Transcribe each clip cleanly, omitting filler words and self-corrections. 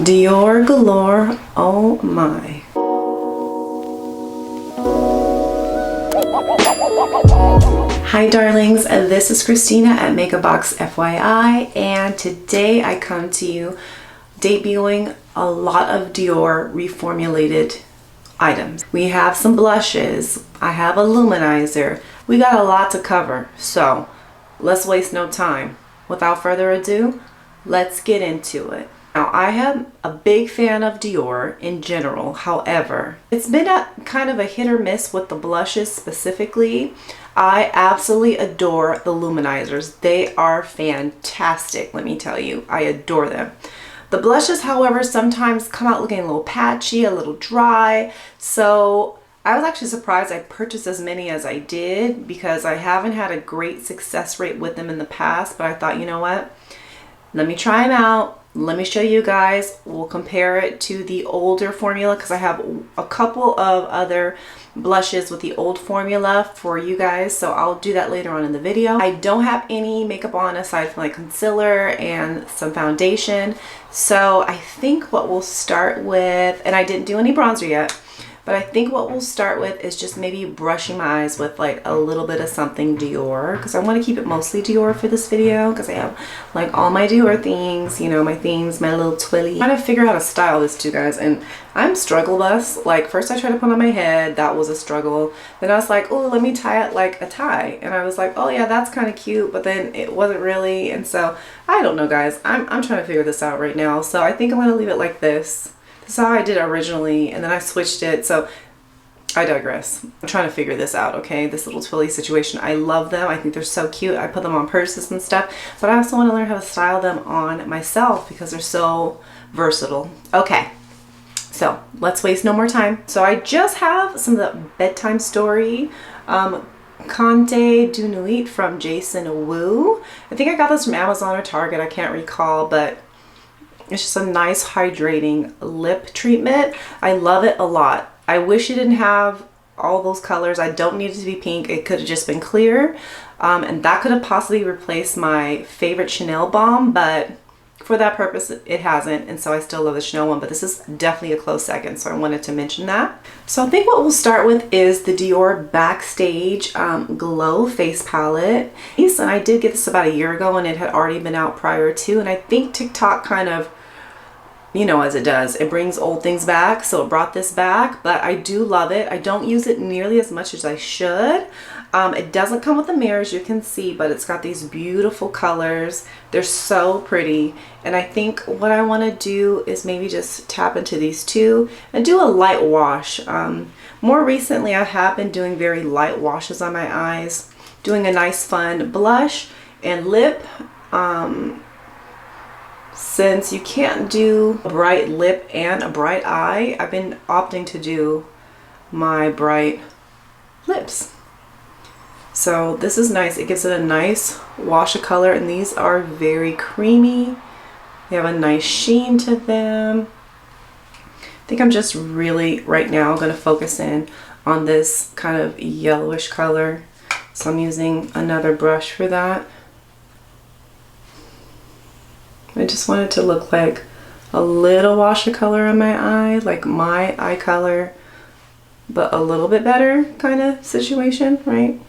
Dior galore, oh my. Hi darlings, this is Christina at Makeup Box FYI, and today I come to you debuting a lot of Dior reformulated items. We have some blushes, I have a luminizer, we got a lot to cover, so let's waste no time. Without further ado, let's get into it. Now, I am a big fan of Dior in general. However, it's been a kind of a hit or miss with the blushes specifically. I absolutely adore the luminizers. They are fantastic, let me tell you. I adore them. The blushes, however, sometimes come out looking a little patchy, a little dry. So I was actually surprised I purchased as many as I did because I haven't had a great success rate with them in the past. But I thought, you know what? Let me try them out. Let me show you guys. We'll compare it to the older formula because I have a couple of other blushes with the old formula for you guys, so I'll do that later on in the video. I don't have any makeup on aside from like concealer and some foundation, so I think what we'll start with, and I didn't do any bronzer yet, but I think what we'll start with is just maybe brushing my eyes with like a little bit of something Dior, because I want to keep it mostly Dior for this video because I have like all my Dior things, you know, my themes, my little twilly. I'm trying to figure out how to style this too, guys, and I'm struggle bus. Like first I tried to put on my head, that was a struggle. Then I was like, oh, let me tie it like a tie, and I was like, oh yeah, that's kind of cute, but then it wasn't really, and so I don't know, guys. I'm trying to figure this out right now, so I think I'm gonna leave it like this. This is how I did it originally, and then I switched it, so I digress. I'm trying to figure this out, okay? This little twilly situation. I love them. I think they're so cute. I put them on purses and stuff, but I also want to learn how to style them on myself because they're so versatile. Okay, so let's waste no more time. So I just have some of the Bedtime Story Conte du Nuit from Jason Wu. I think I got this from Amazon or Target. I can't recall, but it's just a nice hydrating lip treatment. I love it a lot. I wish it didn't have all those colors. I don't need it to be pink. It could have just been clear. And that could have possibly replaced my favorite Chanel balm, but for that purpose, it hasn't. And so I still love the Chanel one, but this is definitely a close second. So I wanted to mention that. So I think what we'll start with is the Dior Backstage Glow Face Palette. And I did get this about a year ago and it had already been out prior to. And I think TikTok kind of, you know, as it does, it brings old things back, so it brought this back, but I do love it. I don't use it nearly as much as I should. It doesn't come with a mirror, as you can see, but it's got these beautiful colors. They're so pretty, and I think what I want to do is maybe just tap into these two and do a light wash. More recently, I have been doing very light washes on my eyes, doing a nice fun blush and lip. Since you can't do a bright lip and a bright eye, I've been opting to do my bright lips. So this is nice. It gives it a nice wash of color, and these are very creamy. They have a nice sheen to them. I think I'm just really right now going to focus in on this kind of yellowish color. So I'm using another brush for that. I just want it to look like a little wash of color on my eye, like my eye color, but a little bit better kind of situation, right?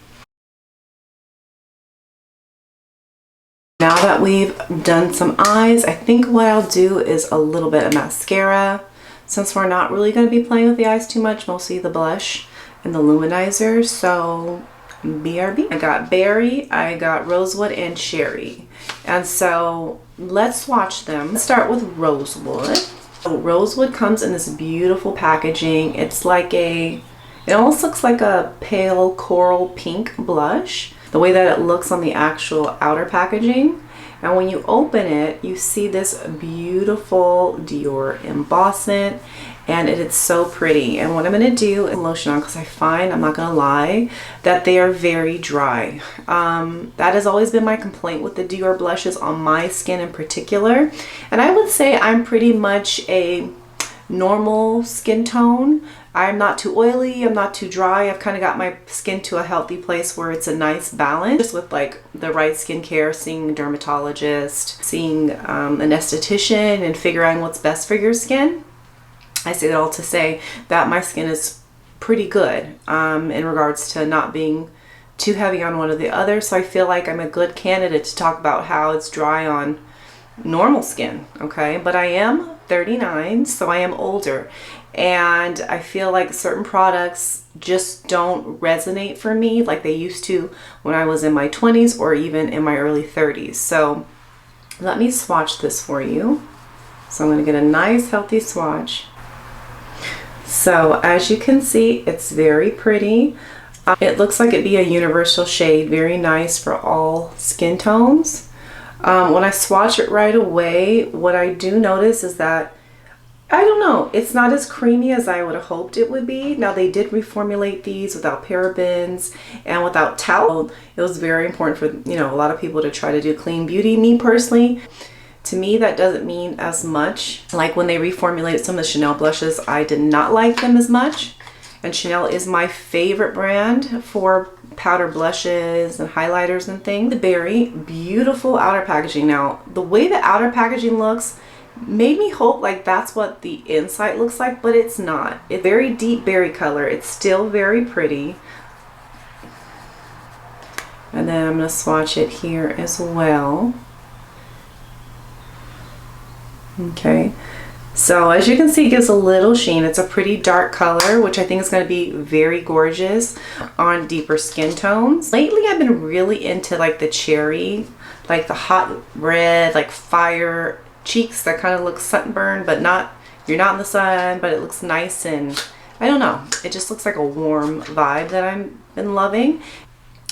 Now that we've done some eyes, I think what I'll do is a little bit of mascara. Since we're not really going to be playing with the eyes too much, mostly the blush and the luminizer, so BRB. I got Berry, I got Rosewood, and Cherry. And so let's swatch them. Let's start with Rosewood. So Rosewood comes in this beautiful packaging. It's like it almost looks like a pale coral pink blush, the way that it looks on the actual outer packaging. And when you open it, you see this beautiful Dior embossment, and it is so pretty. And what I'm going to do is lotion on because I find, I'm not going to lie, that they are very dry. That has always been my complaint with the Dior blushes on my skin in particular. And I would say I'm pretty much a normal skin tone. I'm not too oily, I'm not too dry. I've kind of got my skin to a healthy place where it's a nice balance, just with like the right skincare, seeing a dermatologist, seeing an esthetician, and figuring what's best for your skin. I say that all to say that my skin is pretty good in regards to not being too heavy on one or the other. So I feel like I'm a good candidate to talk about how it's dry on normal skin, okay? But I am 39, so I am older, and I feel like certain products just don't resonate for me like they used to when I was in my 20s or even in my early 30s. So let me swatch this for you. So I'm going to get a nice healthy swatch. So as you can see, it's very pretty. It looks like it'd be a universal shade, very nice for all skin tones. When I swatch it right away, what I do notice is that, I don't know, it's not as creamy as I would have hoped it would be. Now, they did reformulate these without parabens and without talc. It was very important for, you know, a lot of people to try to do clean beauty. Me personally, to me, that doesn't mean as much. Like when they reformulated some of the Chanel blushes, I did not like them as much. And Chanel is my favorite brand for powder blushes and highlighters and things. The very beautiful outer packaging. Now, the way the outer packaging looks made me hope like that's what the inside looks like, but it's not. It's very deep berry color. It's still very pretty. And then I'm going to swatch it here as well. Okay. So as you can see, it gives a little sheen. It's a pretty dark color, which I think is going to be very gorgeous on deeper skin tones. Lately, I've been really into like the cherry, like the hot red, like fire cheeks that kind of look sunburned, but not, you're not in the sun, but it looks nice, and I don't know. It just looks like a warm vibe that I've been loving.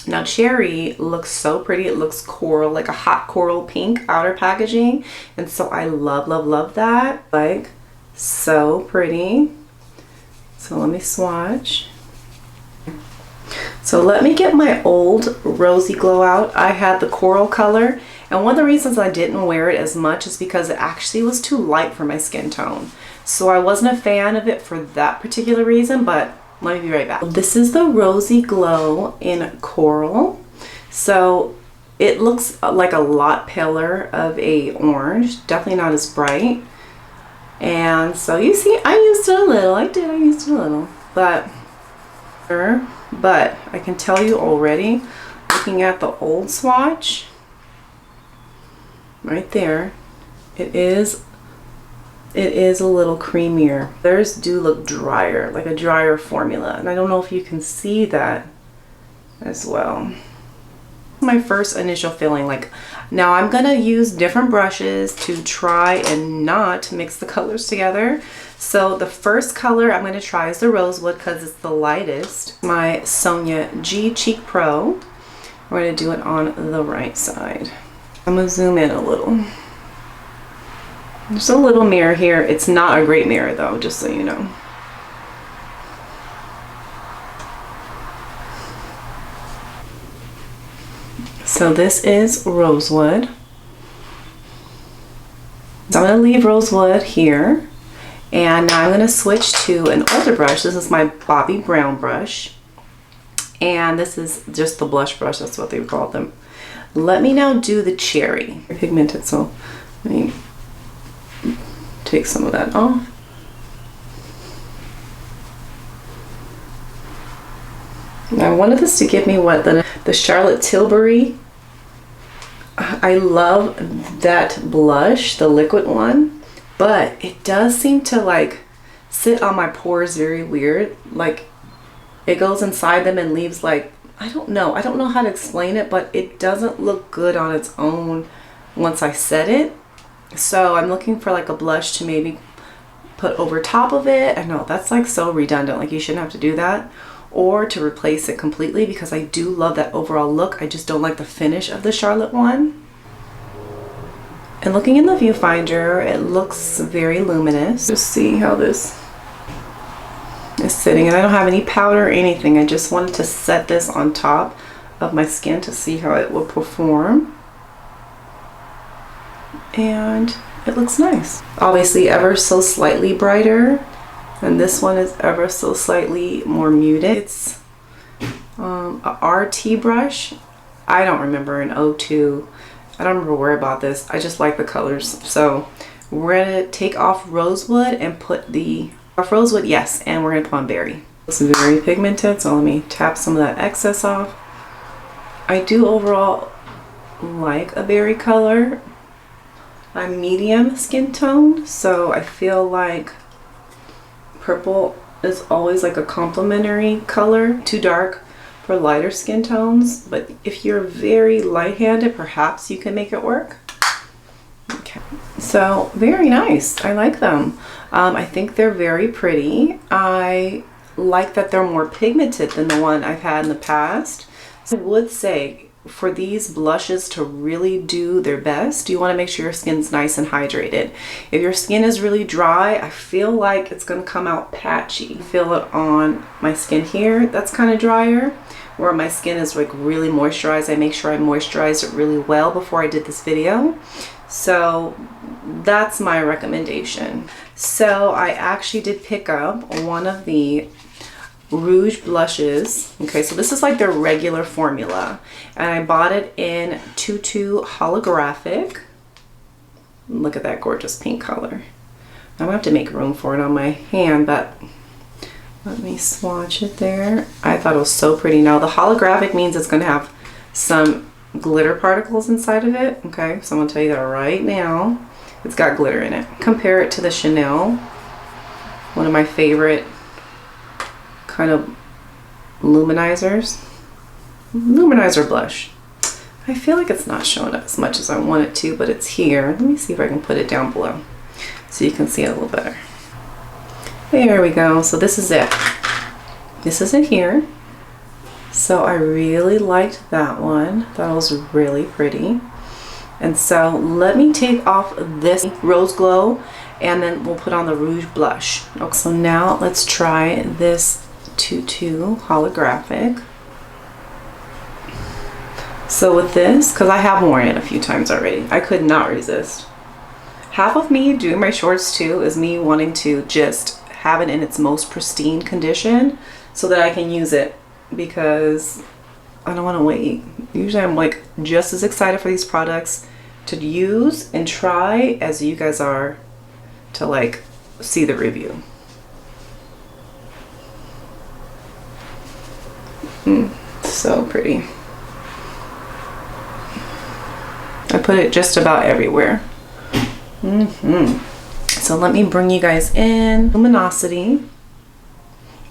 Now, cherry looks so pretty. It looks coral, like a hot coral pink outer packaging. And so I love, love, love that. Like, so pretty. So let me swatch. So let me get my old Rosy Glow out. I had the coral color. And one of the reasons I didn't wear it as much is because it actually was too light for my skin tone. So I wasn't a fan of it for that particular reason, but let me be right back. This is the Rosy Glow in Coral. So it looks like a lot paler of a orange, definitely not as bright. And so you see, I used it a little. I used it a little, but I can tell you already, looking at the old swatch right there, it is a little creamier. Theirs do look drier, like a drier formula. And I don't know if you can see that as well. My first initial feeling, like, now I'm gonna use different brushes to try and not mix the colors together. So the first color I'm gonna try is the Rosewood because it's the lightest. My Sonia G Cheek Pro. We're gonna do it on the right side. I'm gonna zoom in a little. There's a little mirror here. It's not a great mirror though, just so you know. So this is Rosewood. So I'm going to leave Rosewood here. And now I'm going to switch to an older brush. This is my Bobbi Brown brush. And this is just the blush brush. That's what they would call them. Let me now do the cherry. Pigmented, so let me take some of that off. I wanted this to give me what the Charlotte Tilbury. I love that blush, the liquid one, but it does seem to like sit on my pores very weird. Like it goes inside them and leaves like, I don't know how to explain it, but it doesn't look good on its own once I set it. So I'm looking for like a blush to maybe put over top of it. I know that's like so redundant, like you shouldn't have to do that. Or to replace it completely, because I do love that overall look. I just don't like the finish of the Charlotte one. And looking in the viewfinder, it looks very luminous. Just see how this is sitting. And I don't have any powder or anything. I just wanted to set this on top of my skin to see how it will perform. And it looks nice. Obviously ever so slightly brighter, and this one is ever so slightly more muted. It's a RT brush. I don't remember an O2. I don't remember where I bought this. I just like the colors. So we're gonna take off Rosewood and put the Rosewood, yes, and we're gonna put on Berry. It's very pigmented, so let me tap some of that excess off. I do overall like a berry color. I'm medium skin tone, so I feel like purple is always like a complementary color. Too dark for lighter skin tones, but if you're very light-handed, perhaps you can make it work. Okay, so very nice. I like them. I think they're very pretty. I like that they're more pigmented than the one I've had in the past. I would say for these blushes to really do their best, you want to make sure your skin's nice and hydrated. If your skin is really dry, I feel like it's going to come out patchy. Feel it on my skin here, that's kind of drier. Where my skin is like really moisturized, I make sure I moisturize it really well before I did this video. So that's my recommendation. So I actually did pick up one of the Rouge blushes. Okay, so this is like their regular formula, and I bought it in Tutu holographic. Look at that gorgeous pink color. I'm gonna have to make room for it on my hand, but let me swatch it there. I thought it was so pretty. Now the holographic means it's gonna have some glitter particles inside of it. Okay, so I'm gonna tell you that right now. It's got glitter in it. Compare it to the Chanel, one of my favorite kind of Luminizers. Luminizer blush. I feel like it's not showing up as much as I want it to, but it's here. Let me see if I can put it down below so you can see it a little better. There we go. So this is it. This is it here. So I really liked that one. That was really pretty. And so let me take off this Rose Glow and then we'll put on the Rouge blush. Okay, so now let's try this Tutu holographic. So with this, because I have worn it a few times already, I could not resist. Half of me doing my shorts too is me wanting to just have it in its most pristine condition so that I can use it, because I don't want to wait. Usually I'm like just as excited for these products to use and try as you guys are to like see the review. So pretty. I put it just about everywhere. So let me bring you guys in. Luminosity,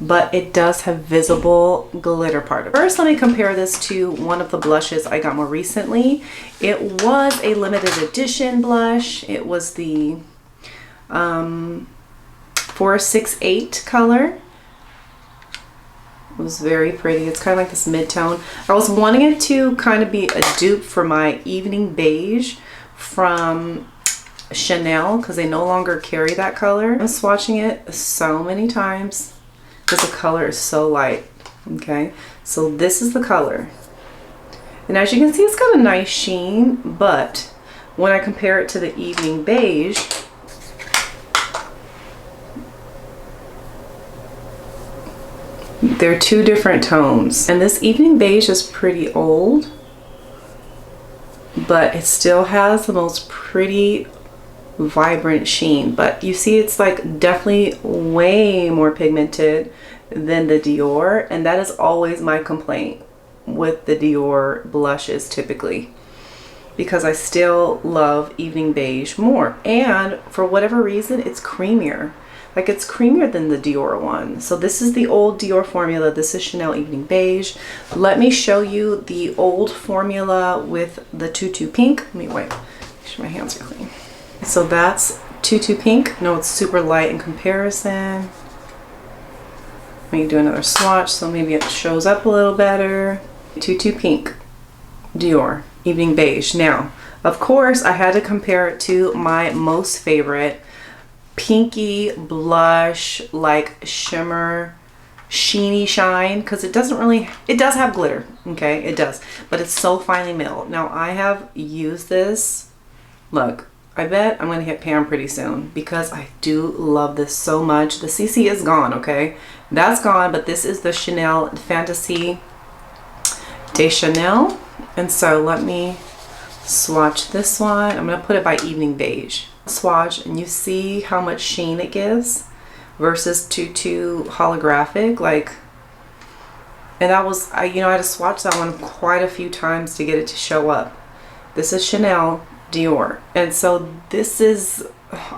but it does have visible glitter particles. First, let me compare this to one of the blushes I got more recently. It was a limited edition blush. It was the 468 color. It was very pretty. It's kind of like this mid-tone. I was wanting it to kind of be a dupe for my evening beige from Chanel, because they no longer carry that color. I'm swatching it so many times because the color is so light. Okay, so this is the color, and as you can see, it's got a nice sheen, but when I compare it to the evening beige, they're two different tones. And this evening beige is pretty old, but it still has the most pretty vibrant sheen. But you see, it's like definitely way more pigmented than the Dior, and that is always my complaint with the Dior blushes typically, because I still love evening beige more, and for whatever reason it's creamier. Like, it's creamier than the Dior one. So this is the old Dior formula. This is Chanel Evening Beige. Let me show you the old formula with the Tutu Pink. Let me wipe. Make sure my hands are clean. So that's Tutu Pink. No, it's super light in comparison. Let me do another swatch so maybe it shows up a little better. Tutu Pink, Dior Evening Beige. Now, of course, I had to compare it to my most favorite pinky blush, like shimmer, sheeny shine, because it doesn't really, it does have glitter, okay, it does, but it's so finely milled. Now I have used this, look, I bet I'm gonna hit Pam pretty soon because I do love this so much. The CC is gone, okay? That's gone, but this is the Chanel Fantasy de Chanel. And so let me swatch this one. I'm gonna put it by Evening Beige. Swatch, and you see how much sheen it gives versus Tutu holographic, like, and that was, I had to swatch that one quite a few times to get it to show up. This is Chanel Dior, and so this is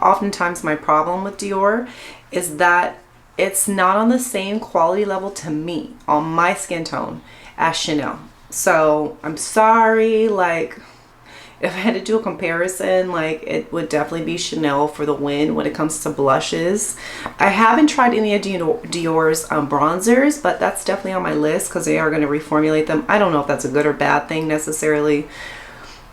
oftentimes my problem with Dior, is that it's not on the same quality level to me on my skin tone as Chanel. So I'm sorry, like, if I had to do a comparison, like, it would definitely be Chanel for the win when it comes to blushes. I haven't tried any of Dior's bronzers, but that's definitely on my list because they are going to reformulate them. I don't know if that's a good or bad thing necessarily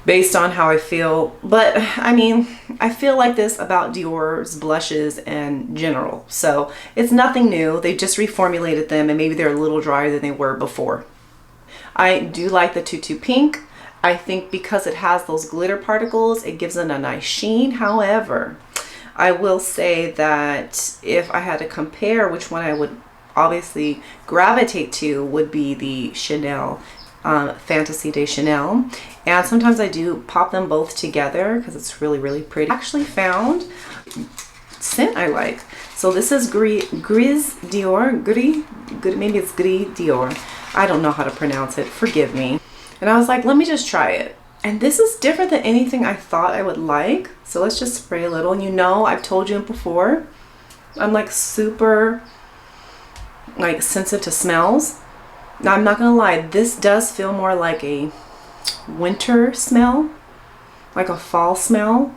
based on how I feel, but I mean, I feel like this about Dior's blushes in general. So it's nothing new. They just reformulated them and maybe they're a little drier than they were before. I do like the Tutu Pink. I think because it has those glitter particles, it gives it a nice sheen. However, I will say that if I had to compare which one I would obviously gravitate to, would be the Chanel Fantasy de Chanel. And sometimes I do pop them both together because it's really, really pretty. I actually found scent I like. So this is Gris Dior. Maybe it's Gris Dior. I don't know how to pronounce it. Forgive me. And I was like, let me just try it. And this is different than anything I thought I would like. So let's just spray a little. And you know, I've told you before, I'm like super like sensitive to smells. Now I'm not gonna lie, this does feel more like a winter smell, like a fall smell.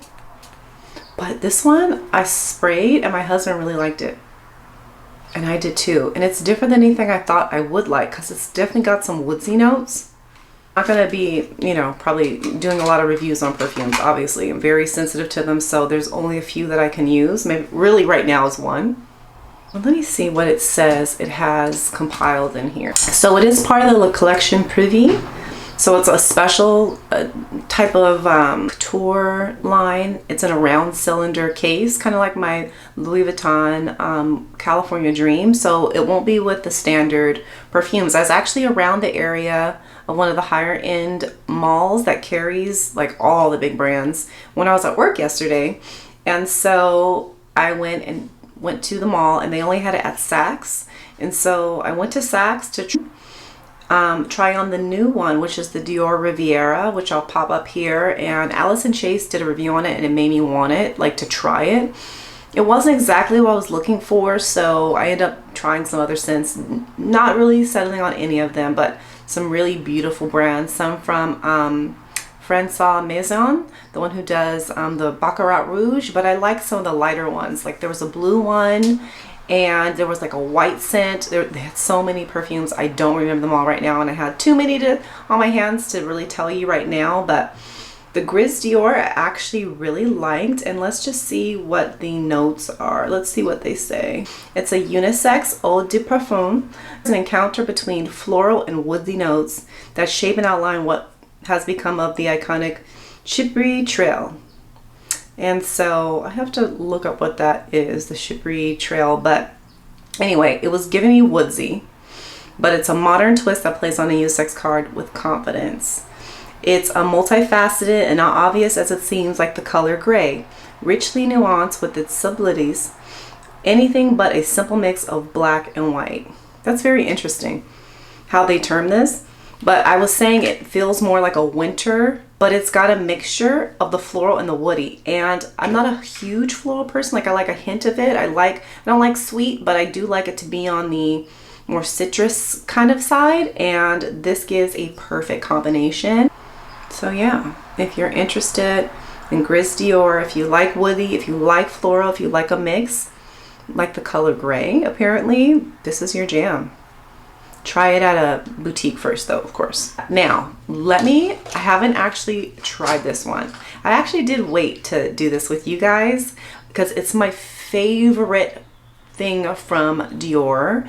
But this one I sprayed and my husband really liked it. And I did too. And it's different than anything I thought I would like because it's definitely got some woodsy notes. I'm not gonna be, probably doing a lot of reviews on perfumes, obviously. I'm very sensitive to them, so there's only a few that I can use. Maybe really right now is one. Well, let me see what it says it has compiled in here. So it is part of the La Collection Privée. So it's a special type of couture line. It's in a round cylinder case, kind of like my Louis Vuitton California Dream. So it won't be with the standard perfumes. I was actually around the area of one of the higher end malls that carries like all the big brands when I was at work yesterday. And so I went to the mall and they only had it at Saks. And so I went to Saks to try on the new one, which is the Dior Riviera, which I'll pop up here. And Allison Chase did a review on it and it made me want it, like to try it. It wasn't exactly what I was looking for, so I ended up trying some other scents, not really settling on any of them, but some really beautiful brands, some from François Maison, the one who does the Baccarat Rouge, but I like some of the lighter ones. Like there was a blue one and there was like a white scent. They had so many perfumes. I don't remember them all right now, and I had too many on my hands to really tell you right now, but the Gris Dior I actually really liked, and let's just see what the notes are. Let's see what they say. It's a unisex eau de parfum. It's an encounter between floral and woodsy notes that shape and outline what has become of the iconic Chypre Trail. And so I have to look up what that is, the Chypre Trail, but anyway, it was giving me woodsy, but it's a modern twist that plays on a unisex card with confidence. It's a multifaceted and not obvious as it seems, like the color gray, richly nuanced with its subtleties, anything but a simple mix of black and white. That's very interesting how they term this, but I was saying it feels more like a winter, but it's got a mixture of the floral and the woody, and I'm not a huge floral person. Like I like a hint of it. I don't like sweet, but I do like it to be on the more citrus kind of side, and this gives a perfect combination. So yeah, if you're interested in Gris Dior, if you like woody, if you like floral, if you like a mix, like the color gray, apparently this is your jam. Try it at a boutique first though, of course. Now, I haven't actually tried this one. I actually did wait to do this with you guys because it's my favorite thing from Dior.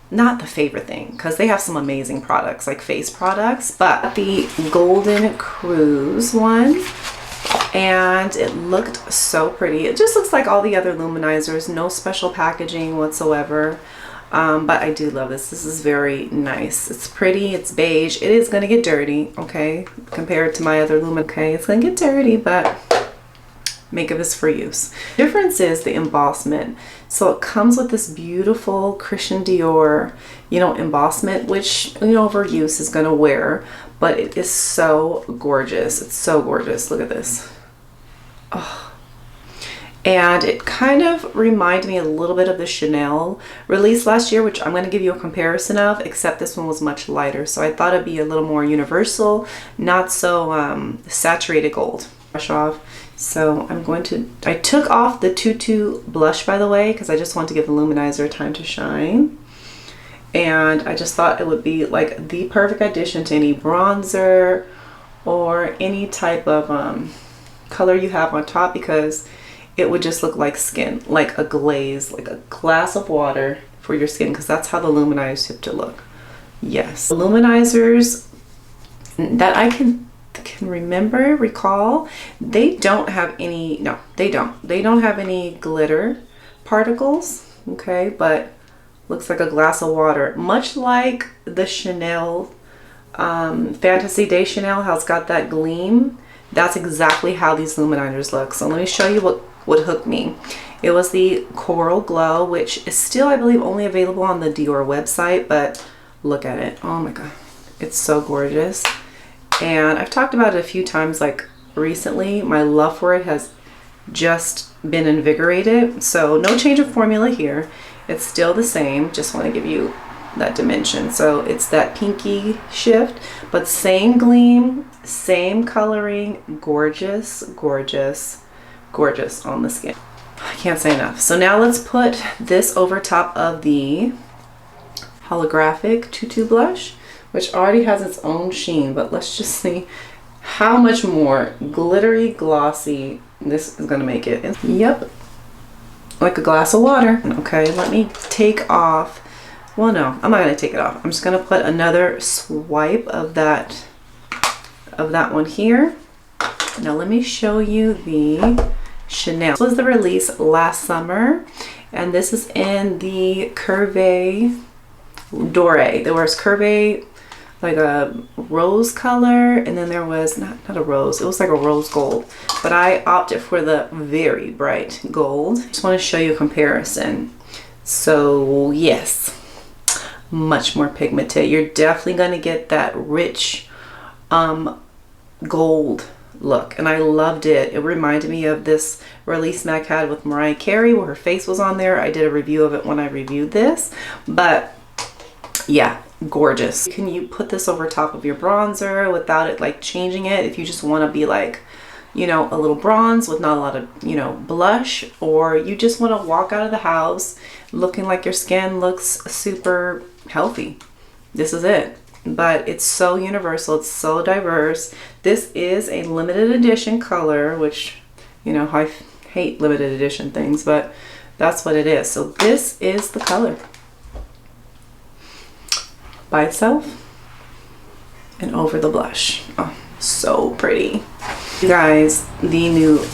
Not the favorite thing, because they have some amazing products, like face products, but the Golden Cruise one. and it looked so pretty. It just looks like all the other luminizers, no special packaging whatsoever. But I do love this. This is very nice. It's pretty, it's beige. It is gonna get dirty, okay? Compared to my other lumin, okay? It's gonna get dirty, but makeup is for use. Difference is the embossment. So it comes with this beautiful Christian Dior, you know, embossment, which, you know, over use is gonna wear, but it is so gorgeous. It's so gorgeous. Look at this. Oh. And it kind of reminded me a little bit of the Chanel release last year, which I'm going to give you a comparison of, except this one was much lighter. So I thought it'd be a little more universal, not so saturated gold. Brush off. So I'm going to, I took off the Tutu blush, by the way, because I just want to give the Luminizer time to shine. And I just thought it would be like the perfect addition to any bronzer or any type of color you have on top, because it would just look like skin, like a glaze, like a glass of water for your skin, because that's how the luminizers have to look. Yes, the luminizers that I can recall, they don't have any, no, they don't have any glitter particles, okay, but looks like a glass of water, much like the Chanel Fantasy Day Chanel, how it's got that gleam. That's exactly how these luminizers look. So let me show you what hooked me. It was the Coral Glow, which is still, I believe, only available on the Dior website, but look at it. Oh my god, it's so gorgeous. And I've talked about it a few times, like recently. My love for it has just been invigorated. So no change of formula here. It's still the same. Just want to give you that dimension. So it's that pinky shift, but same gleam, same coloring, gorgeous, gorgeous, gorgeous on the skin. I can't say enough. So now let's put this over top of the holographic Tutu blush, which already has its own sheen, but let's just see how much more glittery, glossy this is gonna make it. Yep, like a glass of water. Okay, let me take off, well no, I'm not gonna take it off. I'm just gonna put another swipe of that one here. Now let me show you the Chanel. This was the release last summer, and this is in the Curve Doré. There was Curve, like a rose color, and then there was not a rose, it was like a rose gold, but I opted for the very bright gold. Just want to show you a comparison. So yes, much more pigmented. You're definitely going to get that rich gold look, and I loved it. It reminded me of this release Mac had with Mariah Carey where her face was on there. I did a review of it when I reviewed this, but yeah, gorgeous. Can you put this over top of your bronzer without it like changing it, if you just want to be like, you know, a little bronze with not a lot of, you know, blush, or you just want to walk out of the house looking like your skin looks super healthy. This is it. But it's so universal, it's so diverse. This is a limited edition color, which, you know, I hate limited edition things, but that's what it is. So this is the color by itself and over the blush. Oh, so pretty. You guys, the new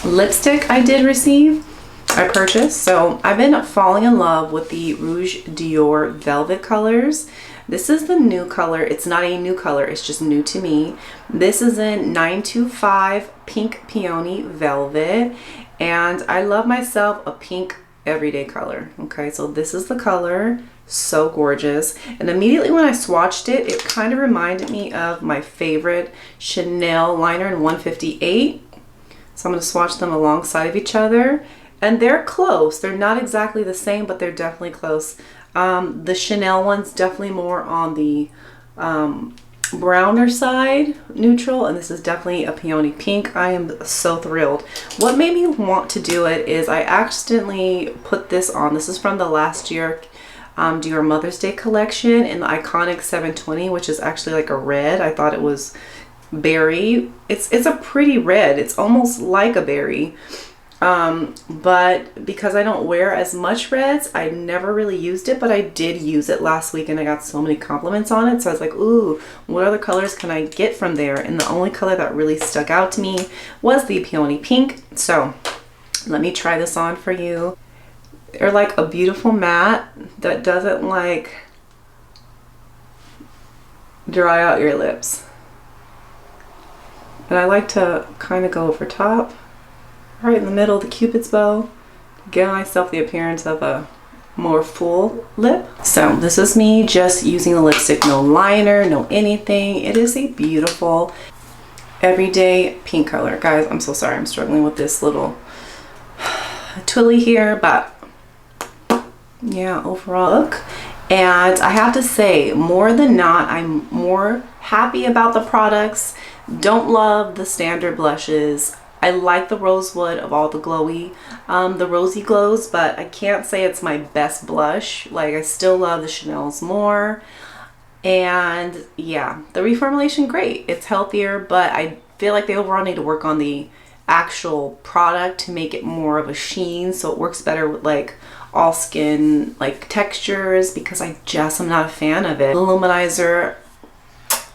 lipstick I did receive, I purchased. So I've been falling in love with the Rouge Dior Velvet colors. This is the new color. It's not a new color, it's just new to me. This is in 925 Pink Peony Velvet, and I love myself a pink everyday color. Okay, so this is the color. So gorgeous. And immediately when I swatched it, it kind of reminded me of my favorite Chanel liner in 158. So I'm going to swatch them alongside of each other, and they're close. They're not exactly the same, but they're definitely close. The Chanel one's definitely more on the browner side, neutral, and this is definitely a peony pink. I am so thrilled. What made me want to do it is I accidentally put this on. This is from the last year Dior Mother's Day collection in the iconic 720, which is actually like a red. I thought it was berry. It's a pretty red. It's almost like a berry. But because I don't wear as much reds, I never really used it, but I did use it last week and I got so many compliments on it. So I was like, ooh, what other colors can I get from there? And the only color that really stuck out to me was the Peony pink. So let me try this on for you. They're like a beautiful matte that doesn't like dry out your lips. And I like to kind of go over top, right in the middle of the Cupid's bow, give myself the appearance of a more full lip. So this is me just using the lipstick, no liner, no anything. It is a beautiful everyday pink color. Guys, I'm so sorry, I'm struggling with this little twilly here, but yeah, overall look. And I have to say, more than not, I'm more happy about the products. Don't love the standard blushes. I like the Rosewood of all the glowy, the Rosy glows, but I can't say it's my best blush. Like, I still love the Chanel's more. And yeah, the reformulation, great. It's healthier, but I feel like they overall need to work on the actual product to make it more of a sheen, so it works better with like all skin like textures, because I just am not a fan of it. The Luminizer,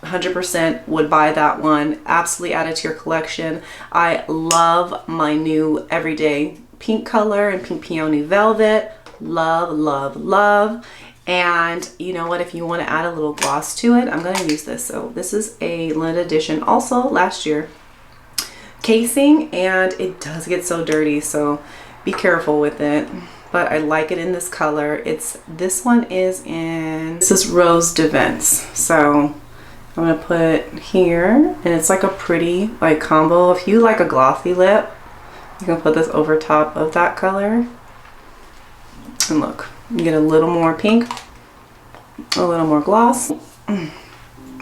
100% would buy that one. Absolutely add it to your collection. I love my new everyday pink color and pink peony velvet. Love, love, love. And you know what, if you want to add a little gloss to it, I'm going to use this. So this is a limited edition, also last year, casing, and it does get so dirty, so be careful with it. But I like it in this color. This one is in, this is Rose de Vence. So I'm gonna put here, and it's like a pretty like combo. If you like a glossy lip, you can put this over top of that color. And look, you get a little more pink, a little more gloss.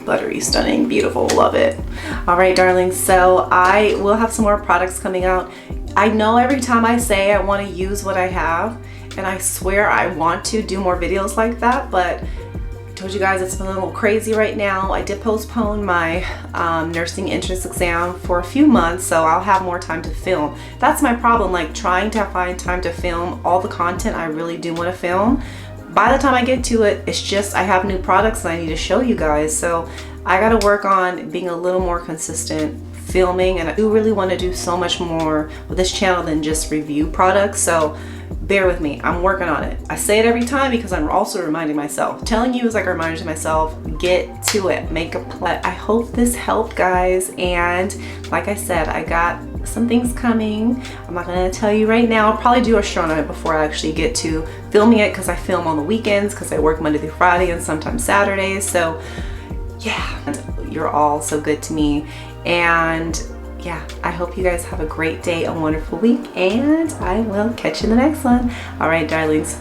Buttery, stunning, beautiful, love it. All right, darlings, so I will have some more products coming out. I know every time I say I want to use what I have, and I swear I want to do more videos like that, but I told you guys it's been a little crazy right now. I did postpone my nursing entrance exam for a few months, so I'll have more time to film. That's my problem, like trying to find time to film all the content I really do want to film. By the time I get to it, it's just I have new products and I need to show you guys. So I got to work on being a little more consistent filming, and I do really want to do so much more with this channel than just review products. So bear with me, I'm working on it. I say it every time because I'm also reminding myself. Telling you is like a reminder to myself, get to it, make a plan. I hope this helped, guys. And like I said, I got some things coming. I'm not gonna tell you right now. I'll probably do a show on it before I actually get to filming it, because I film on the weekends, because I work Monday through Friday and sometimes Saturdays. So yeah, and you're all so good to me. And yeah, I hope you guys have a great day, a wonderful week, and I will catch you in the next one. All right, darlings,